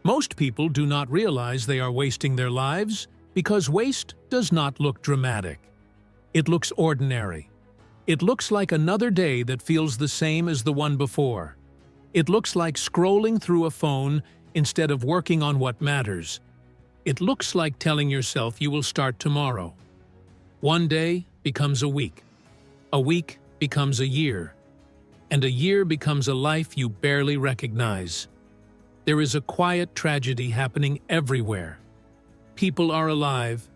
Most people do not realize they are wasting their lives because waste does not look dramatic. It looks ordinary. It looks like another day that feels the same as the one before. It looks like scrolling through a phone instead of working on what matters. It looks like telling yourself you will start tomorrow. One day becomes a week becomes a year, and a year becomes a life you barely recognize. There is a quiet tragedy happening everywhere. People are alive,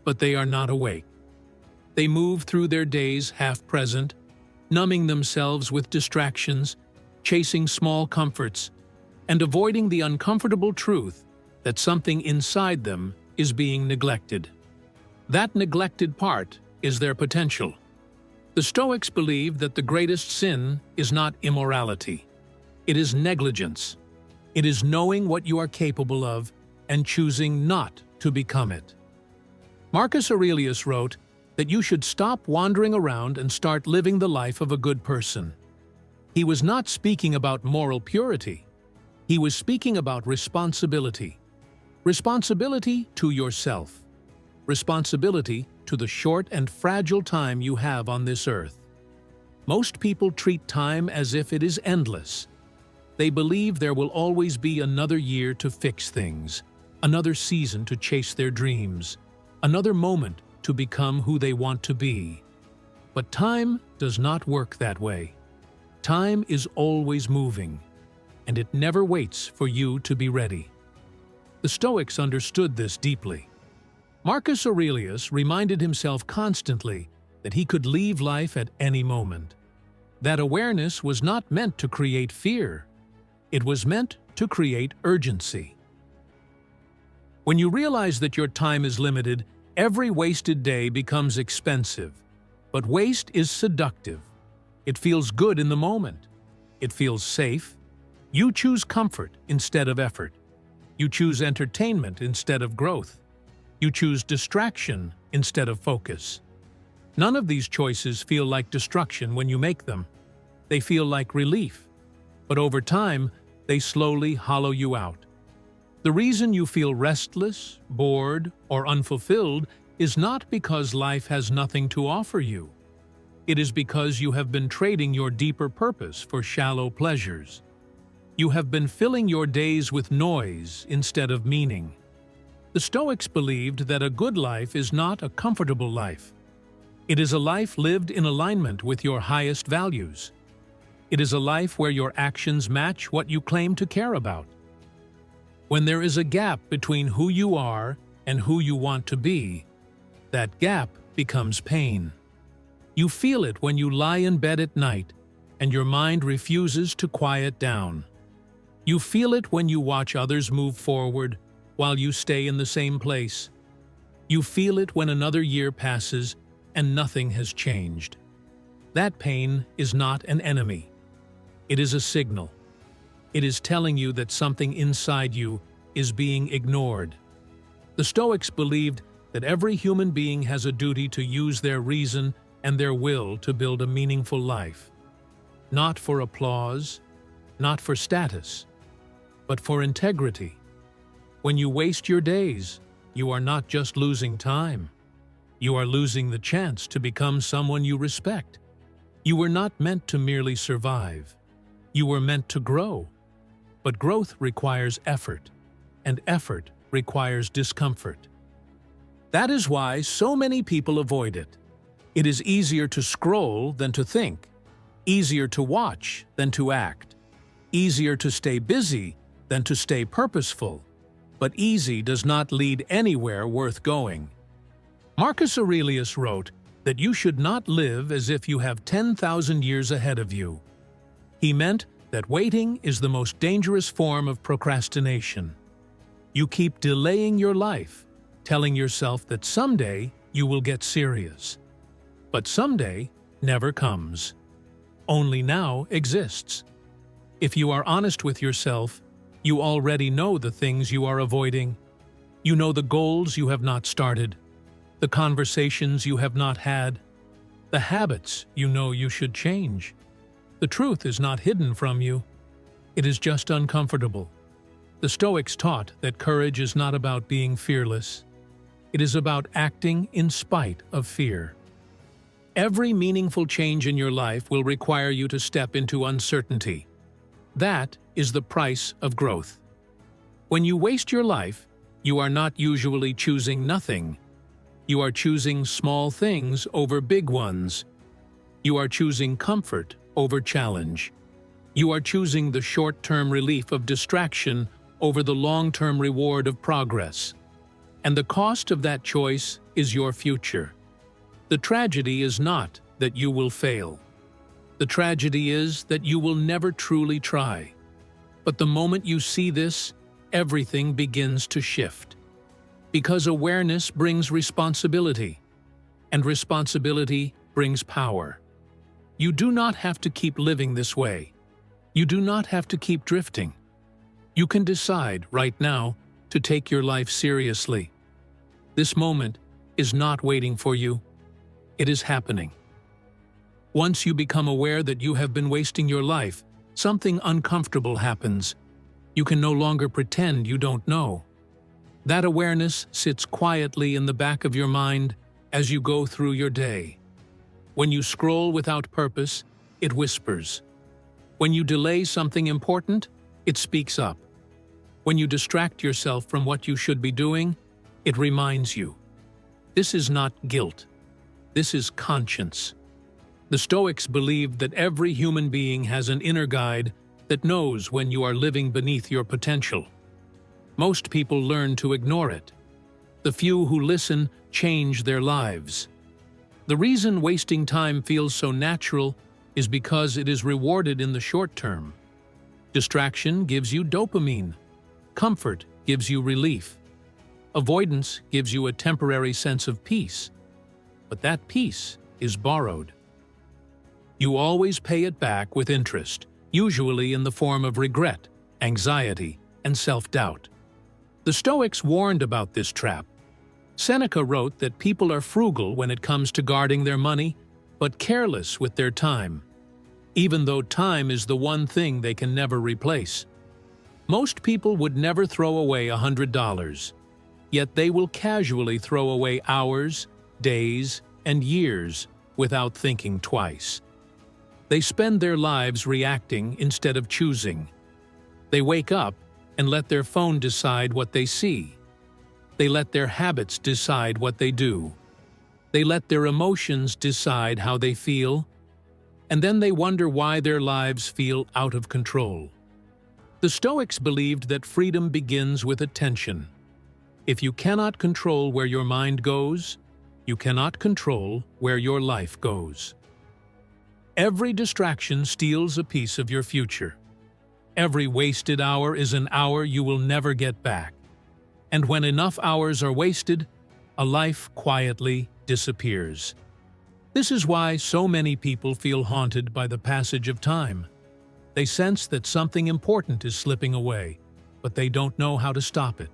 but they are not awake. They move through their days half-present, numbing themselves with distractions, chasing small comforts, and avoiding the uncomfortable truth that something inside them is being neglected. That neglected part is their potential. The Stoics believe that the greatest sin is not immorality. It is negligence. It is knowing what you are capable of and choosing not to become it. Marcus Aurelius wrote that you should stop wandering around and start living the life of a good person. He was not speaking about moral purity. He was speaking about responsibility. Responsibility to yourself. Responsibility to the short and fragile time you have on this earth. Most people treat time as if it is endless. They believe there will always be another year to fix things, another season to chase their dreams, another moment to become who they want to be. But time does not work that way. Time is always moving, and it never waits for you to be ready. The Stoics understood this deeply. Marcus Aurelius reminded himself constantly that he could leave life at any moment. That awareness was not meant to create fear. It was meant to create urgency. When you realize that your time is limited, every wasted day becomes expensive. But waste is seductive. It feels good in the moment. It feels safe. You choose comfort instead of effort. You choose entertainment instead of growth. You choose distraction instead of focus. None of these choices feel like destruction when you make them. They feel like relief. But over time, they slowly hollow you out. The reason you feel restless, bored, or unfulfilled is not because life has nothing to offer you. It is because you have been trading your deeper purpose for shallow pleasures. You have been filling your days with noise instead of meaning. The Stoics believed that a good life is not a comfortable life. It is a life lived in alignment with your highest values. It is a life where your actions match what you claim to care about. When there is a gap between who you are and who you want to be, that gap becomes pain. You feel it when you lie in bed at night and your mind refuses to quiet down. You feel it when you watch others move forward while you stay in the same place. You feel it when another year passes and nothing has changed. That pain is not an enemy. It is a signal. It is telling you that something inside you is being ignored. The Stoics believed that every human being has a duty to use their reason and their will to build a meaningful life. Not for applause, not for status, but for integrity. When you waste your days, you are not just losing time. You are losing the chance to become someone you respect. You were not meant to merely survive. You were meant to grow. But growth requires effort, and effort requires discomfort. That is why so many people avoid it. It is easier to scroll than to think, easier to watch than to act, easier to stay busy than to stay purposeful. But easy does not lead anywhere worth going. Marcus Aurelius wrote that you should not live as if you have 10,000 years ahead of you. He meant that waiting is the most dangerous form of procrastination. You keep delaying your life, telling yourself that someday you will get serious. But someday never comes. Only now exists. If you are honest with yourself, you already know the things you are avoiding. You know the goals you have not started, the conversations you have not had, the habits you know you should change. The truth is not hidden from you. It is just uncomfortable. The Stoics taught that courage is not about being fearless. It is about acting in spite of fear. Every meaningful change in your life will require you to step into uncertainty. That is the price of growth. When you waste your life, you are not usually choosing nothing. You are choosing small things over big ones. You are choosing comfort over challenge. You are choosing the short-term relief of distraction over the long-term reward of progress. And the cost of that choice is your future. The tragedy is not that you will fail. The tragedy is that you will never truly try. But the moment you see this, everything begins to shift. Because awareness brings responsibility, and responsibility brings power. You do not have to keep living this way. You do not have to keep drifting. You can decide right now to take your life seriously. This moment is not waiting for you. It is happening. Once you become aware that you have been wasting your life, something uncomfortable happens. You can no longer pretend you don't know. That awareness sits quietly in the back of your mind as you go through your day. When you scroll without purpose, it whispers. When you delay something important, it speaks up. When you distract yourself from what you should be doing, it reminds you. This is not guilt. This is conscience. The Stoics believed that every human being has an inner guide that knows when you are living beneath your potential. Most people learn to ignore it. The few who listen change their lives. The reason wasting time feels so natural is because it is rewarded in the short term. Distraction gives you dopamine. Comfort gives you relief. Avoidance gives you a temporary sense of peace. But that peace is borrowed. You always pay it back with interest, usually in the form of regret, anxiety, and self-doubt. The Stoics warned about this trap. Seneca wrote that people are frugal when it comes to guarding their money, but careless with their time, even though time is the one thing they can never replace. Most people would never throw away $100, yet they will casually throw away hours, days, and years without thinking twice. They spend their lives reacting instead of choosing. They wake up and let their phone decide what they see. They let their habits decide what they do. They let their emotions decide how they feel, and then they wonder why their lives feel out of control. The Stoics believed that freedom begins with attention. If you cannot control where your mind goes, you cannot control where your life goes. Every distraction steals a piece of your future. Every wasted hour is an hour you will never get back. And when enough hours are wasted, a life quietly disappears. This is why so many people feel haunted by the passage of time. They sense that something important is slipping away, but they don't know how to stop it.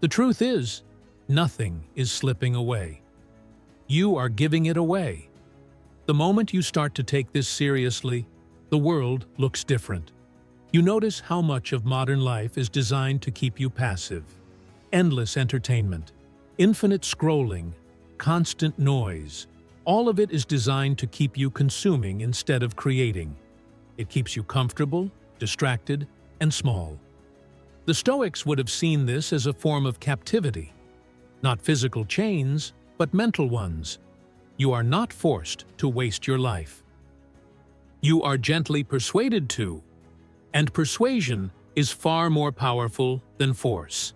The truth is, nothing is slipping away. You are giving it away. The moment you start to take this seriously, the world looks different. You notice how much of modern life is designed to keep you passive. Endless entertainment, infinite scrolling, constant noise. All of it is designed to keep you consuming instead of creating. It keeps you comfortable, distracted, and small. The Stoics would have seen this as a form of captivity. Not physical chains, but mental ones. You are not forced to waste your life. You are gently persuaded to, and persuasion is far more powerful than force.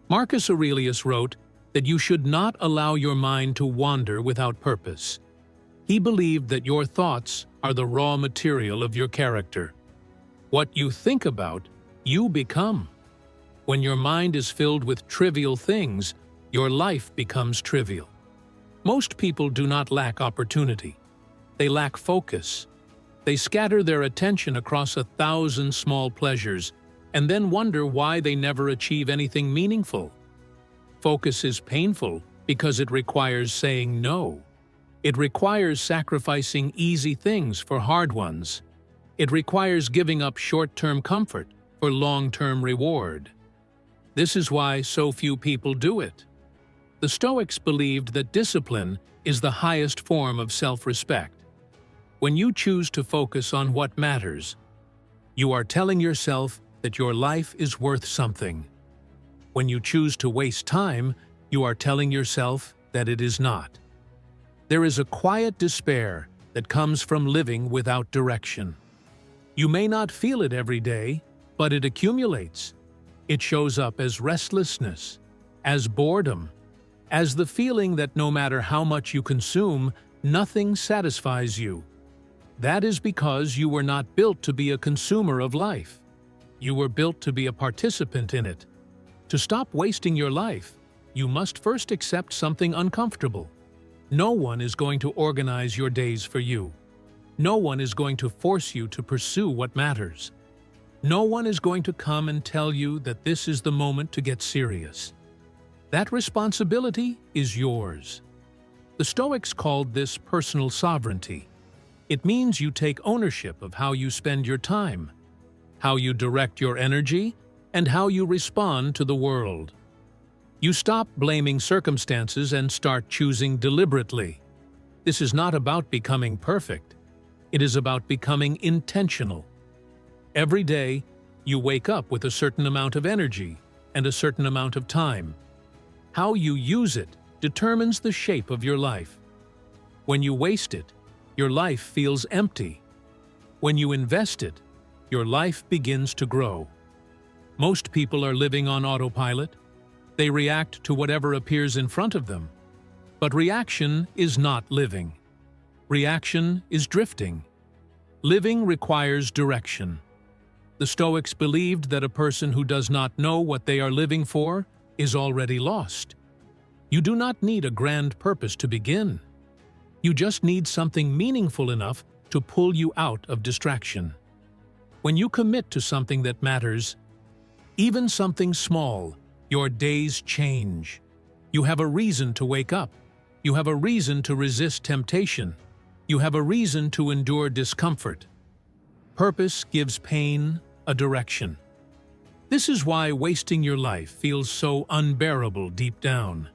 Marcus Aurelius wrote that you should not allow your mind to wander without purpose. He believed that your thoughts are the raw material of your character. What you think about, you become. When your mind is filled with trivial things, your life becomes trivial. Most people do not lack opportunity. They lack focus. They scatter their attention across 1,000 small pleasures and then wonder why they never achieve anything meaningful. Focus is painful because it requires saying no. It requires sacrificing easy things for hard ones. It requires giving up short-term comfort for long-term reward. This is why so few people do it. The Stoics believed that discipline is the highest form of self-respect. When you choose to focus on what matters, you are telling yourself that your life is worth something. When you choose to waste time, you are telling yourself that it is not. There is a quiet despair that comes from living without direction. You may not feel it every day, but it accumulates. It shows up as restlessness, as boredom, as the feeling that no matter how much you consume, nothing satisfies you. That is because you were not built to be a consumer of life. You were built to be a participant in it. To stop wasting your life, you must first accept something uncomfortable. No one is going to organize your days for you. No one is going to force you to pursue what matters. No one is going to come and tell you that this is the moment to get serious. That responsibility is yours. The Stoics called this personal sovereignty. It means you take ownership of how you spend your time, how you direct your energy, and how you respond to the world. You stop blaming circumstances and start choosing deliberately. This is not about becoming perfect. It is about becoming intentional. Every day, you wake up with a certain amount of energy and a certain amount of time. How you use it determines the shape of your life. When you waste it, your life feels empty. When you invest it, your life begins to grow. Most people are living on autopilot. They react to whatever appears in front of them. But reaction is not living. Reaction is drifting. Living requires direction. The Stoics believed that a person who does not know what they are living for is already lost. You do not need a grand purpose to begin. You just need something meaningful enough to pull you out of distraction. When you commit to something that matters, even something small, your days change. You have a reason to wake up. You have a reason to resist temptation. You have a reason to endure discomfort. Purpose gives pain a direction. This is why wasting your life feels so unbearable deep down.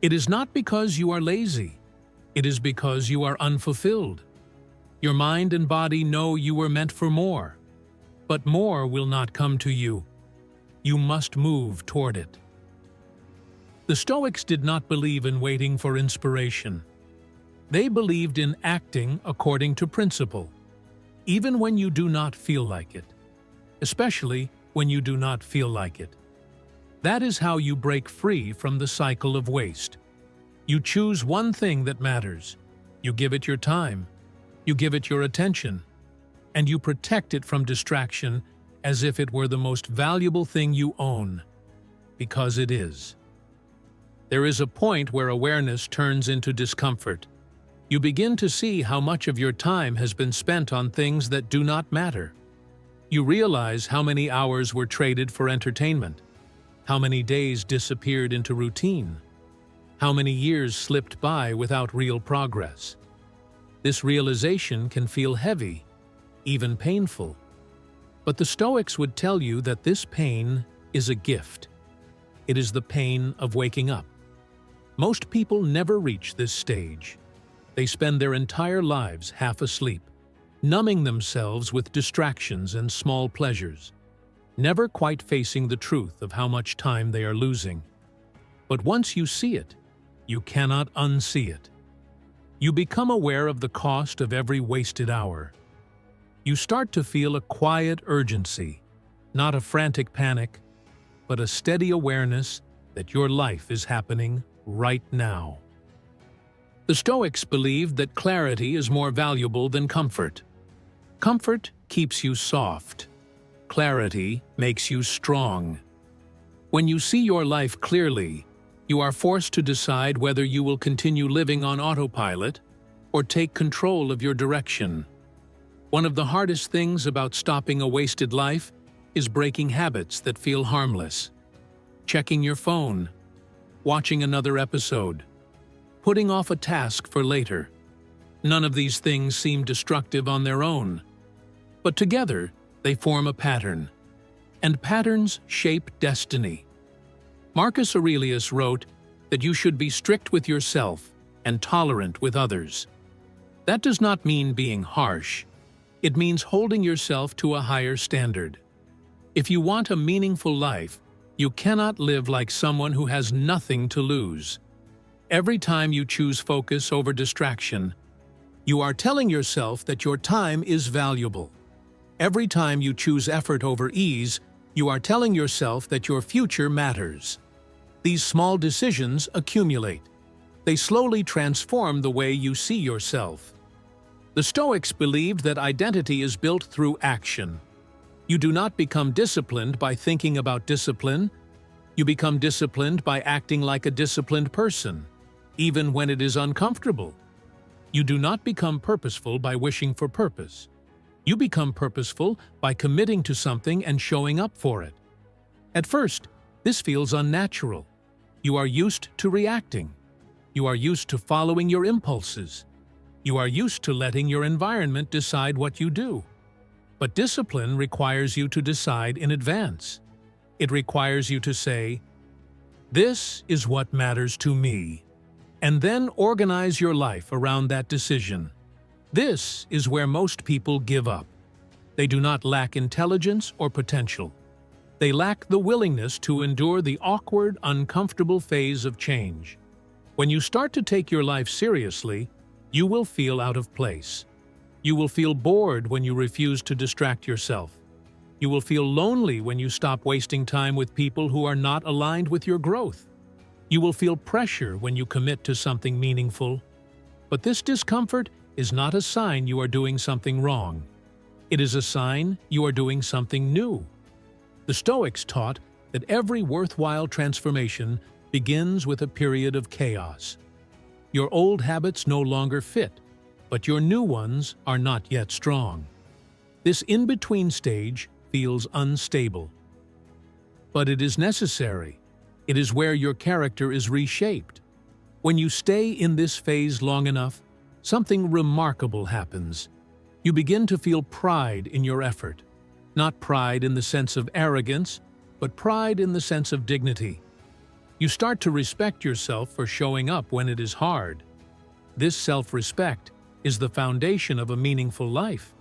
It is not because you are lazy. It is because you are unfulfilled. Your mind and body know you were meant for more, but more will not come to you. You must move toward it. The Stoics did not believe in waiting for inspiration. They believed in acting according to principle, even when you do not feel like it, especially when you do not feel like it. That is how you break free from the cycle of waste. You choose one thing that matters. You give it your time. You give it your attention. And you protect it from distraction as if it were the most valuable thing you own, because it is. There is a point where awareness turns into discomfort. You begin to see how much of your time has been spent on things that do not matter. You realize how many hours were traded for entertainment, how many days disappeared into routine, how many years slipped by without real progress. This realization can feel heavy, even painful. But the Stoics would tell you that this pain is a gift. It is the pain of waking up. Most people never reach this stage. They spend their entire lives half asleep, numbing themselves with distractions and small pleasures, never quite facing the truth of how much time they are losing. But once you see it, you cannot unsee it. You become aware of the cost of every wasted hour. You start to feel a quiet urgency, not a frantic panic, but a steady awareness that your life is happening right now. The Stoics believed that clarity is more valuable than comfort. Comfort keeps you soft. Clarity makes you strong. When you see your life clearly, you are forced to decide whether you will continue living on autopilot or take control of your direction. One of the hardest things about stopping a wasted life is breaking habits that feel harmless. Checking your phone, watching another episode, putting off a task for later. None of these things seem destructive on their own, but together they form a pattern. and patterns shape destiny. Marcus Aurelius wrote that you should be strict with yourself and tolerant with others. That does not mean being harsh. It means holding yourself to a higher standard. If you want a meaningful life, you cannot live like someone who has nothing to lose. Every time you choose focus over distraction, you are telling yourself that your time is valuable. Every time you choose effort over ease, you are telling yourself that your future matters. These small decisions accumulate. They slowly transform the way you see yourself. The Stoics believed that identity is built through action. You do not become disciplined by thinking about discipline. You become disciplined by acting like a disciplined person, even when it is uncomfortable. You do not become purposeful by wishing for purpose. You become purposeful by committing to something and showing up for it. At first, this feels unnatural. You are used to reacting. You are used to following your impulses. You are used to letting your environment decide what you do. But discipline requires you to decide in advance. It requires you to say, "This is what matters to me," and then organize your life around that decision. This is where most people give up. They do not lack intelligence or potential. They lack the willingness to endure the awkward, uncomfortable phase of change. When you start to take your life seriously, you will feel out of place. You will feel bored when you refuse to distract yourself. You will feel lonely when you stop wasting time with people who are not aligned with your growth. You will feel pressure when you commit to something meaningful. But this discomfort is not a sign you are doing something wrong. It is a sign you are doing something new. The Stoics taught that every worthwhile transformation begins with a period of chaos. Your old habits no longer fit, but your new ones are not yet strong. This in-between stage feels unstable. But it is necessary. It is where your character is reshaped. When you stay in this phase long enough, something remarkable happens. You begin to feel pride in your effort. Not pride in the sense of arrogance, but pride in the sense of dignity. You start to respect yourself for showing up when it is hard. This self-respect is the foundation of a meaningful life.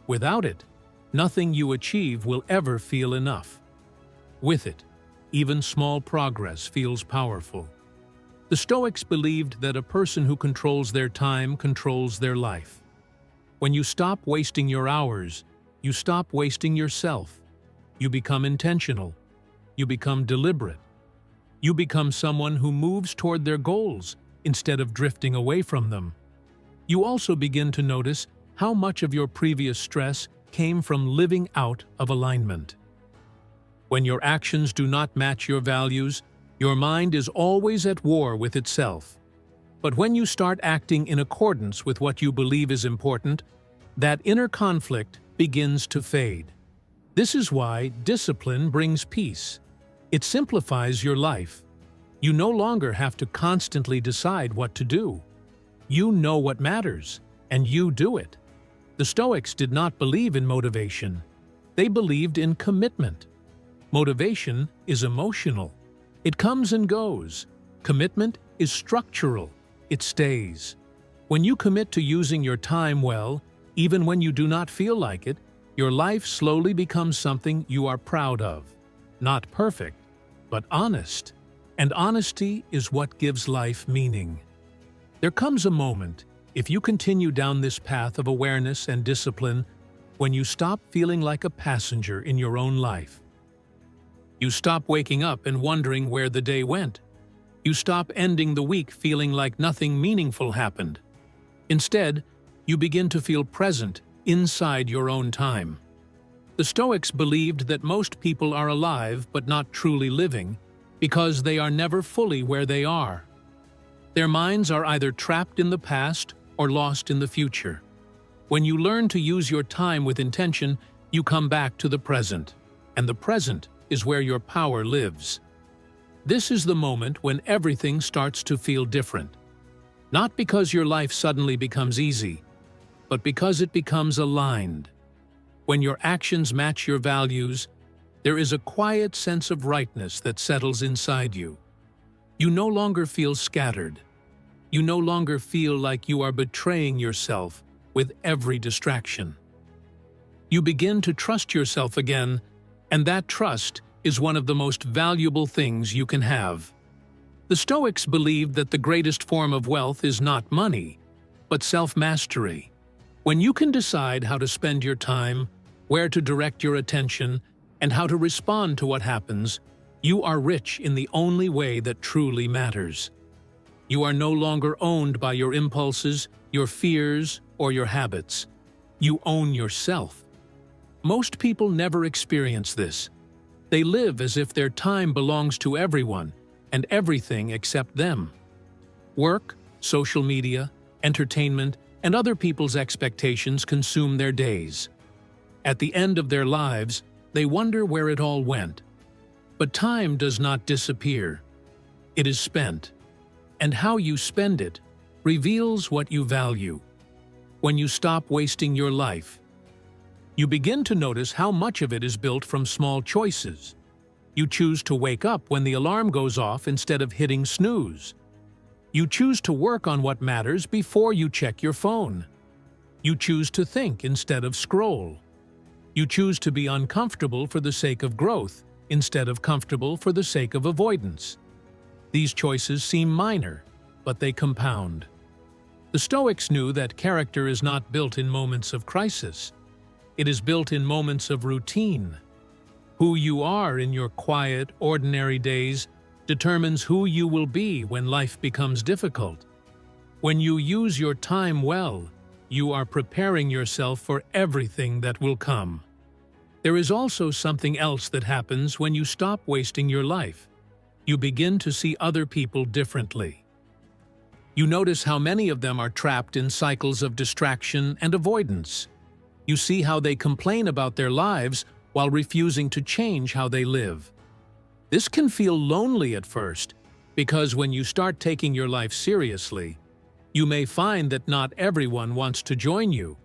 Without it, nothing you achieve will ever feel enough. With it, even small progress feels powerful. The Stoics believed that a person who controls their time controls their life. When you stop wasting your hours, you stop wasting yourself. You become intentional. You become deliberate. You become someone who moves toward their goals instead of drifting away from them. You also begin to notice how much of your previous stress came from living out of alignment. When your actions do not match your values, your mind is always at war with itself. But when you start acting in accordance with what you believe is important, that inner conflict begins to fade. This is why discipline brings peace. It simplifies your life. You no longer have to constantly decide what to do. You know what matters, and you do it. The Stoics did not believe in motivation. They believed in commitment. Motivation is emotional. It comes and goes. Commitment is structural. It stays. When you commit to using your time well, even when you do not feel like it, your life slowly becomes something you are proud of. Not perfect, but honest. And honesty is what gives life meaning. There comes a moment, if you continue down this path of awareness and discipline, when you stop feeling like a passenger in your own life. You stop waking up and wondering where the day went. You stop ending the week feeling like nothing meaningful happened. Instead, you begin to feel present inside your own time. The Stoics believed that most people are alive but not truly living because they are never fully where they are. Their minds are either trapped in the past or lost in the future. When you learn to use your time with intention, you come back to the present, and the present is where your power lives. This is the moment when everything starts to feel different. Not because your life suddenly becomes easy, but because it becomes aligned. When your actions match your values, there is a quiet sense of rightness that settles inside you. You no longer feel scattered. You no longer feel like you are betraying yourself with every distraction. You begin to trust yourself again, and that trust is one of the most valuable things you can have. The Stoics believed that the greatest form of wealth is not money, but self-mastery. When you can decide how to spend your time, where to direct your attention, and how to respond to what happens, you are rich in the only way that truly matters. You are no longer owned by your impulses, your fears, or your habits. You own yourself. Most people never experience this. They live as if their time belongs to everyone and everything except them. Work, social media, entertainment, and other people's expectations consume their days. At the end of their lives, they wonder where it all went. But time does not disappear. It is spent. And how you spend it reveals what you value. When you stop wasting your life, you begin to notice how much of it is built from small choices. You choose to wake up when the alarm goes off instead of hitting snooze. You choose to work on what matters before you check your phone. You choose to think instead of scroll. You choose to be uncomfortable for the sake of growth instead of comfortable for the sake of avoidance. These choices seem minor, but they compound. The Stoics knew that character is not built in moments of crisis. It is built in moments of routine. Who you are in your quiet, ordinary days determines who you will be when life becomes difficult. When you use your time well, you are preparing yourself for everything that will come. There is also something else that happens when you stop wasting your life. You begin to see other people differently. You notice how many of them are trapped in cycles of distraction and avoidance. You see how they complain about their lives while refusing to change how they live. This can feel lonely at first, because when you start taking your life seriously, you may find that not everyone wants to join you.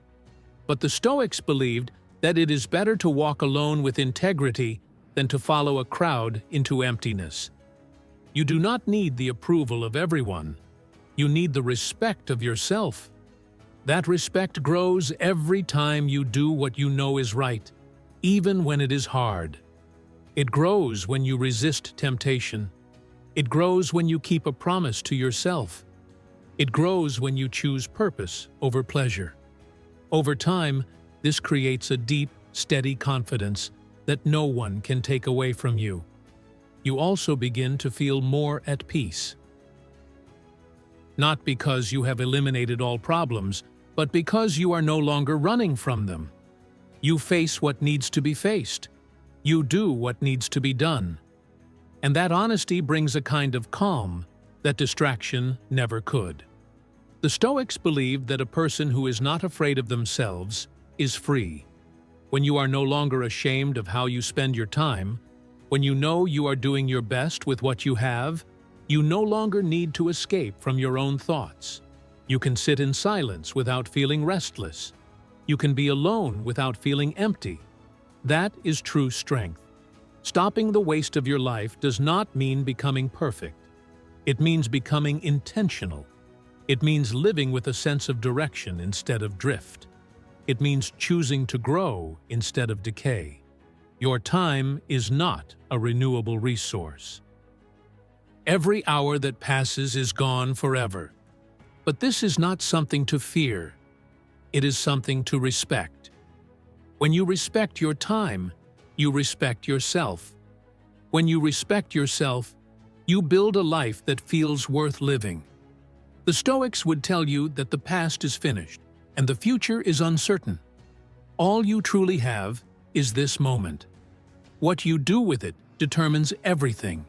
But the Stoics believed that it is better to walk alone with integrity than to follow a crowd into emptiness. You do not need the approval of everyone. You need the respect of yourself. That respect grows every time you do what you know is right, even when it is hard. It grows when you resist temptation. It grows when you keep a promise to yourself. It grows when you choose purpose over pleasure. Over time, this creates a deep, steady confidence that no one can take away from you. You also begin to feel more at peace. Not because you have eliminated all problems, but because you are no longer running from them. You face what needs to be faced. You do what needs to be done. And that honesty brings a kind of calm that distraction never could. The Stoics believed that a person who is not afraid of themselves is free. When you are no longer ashamed of how you spend your time, when you know you are doing your best with what you have, you no longer need to escape from your own thoughts. You can sit in silence without feeling restless. You can be alone without feeling empty. That is true strength. Stopping the waste of your life does not mean becoming perfect. It means becoming intentional. It means living with a sense of direction instead of drift. It means choosing to grow instead of decay. Your time is not a renewable resource. Every hour that passes is gone forever. But this is not something to fear. It is something to respect. When you respect your time, you respect yourself. When you respect yourself, you build a life that feels worth living. The Stoics would tell you that the past is finished and the future is uncertain. All you truly have is this moment. What you do with it determines everything.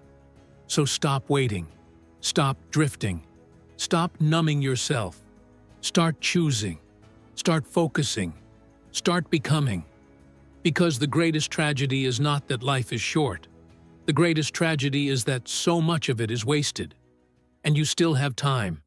So stop waiting. Stop drifting. Stop numbing yourself. Start choosing. Start focusing. Start becoming. Because the greatest tragedy is not that life is short. The greatest tragedy is that so much of it is wasted. And you still have time.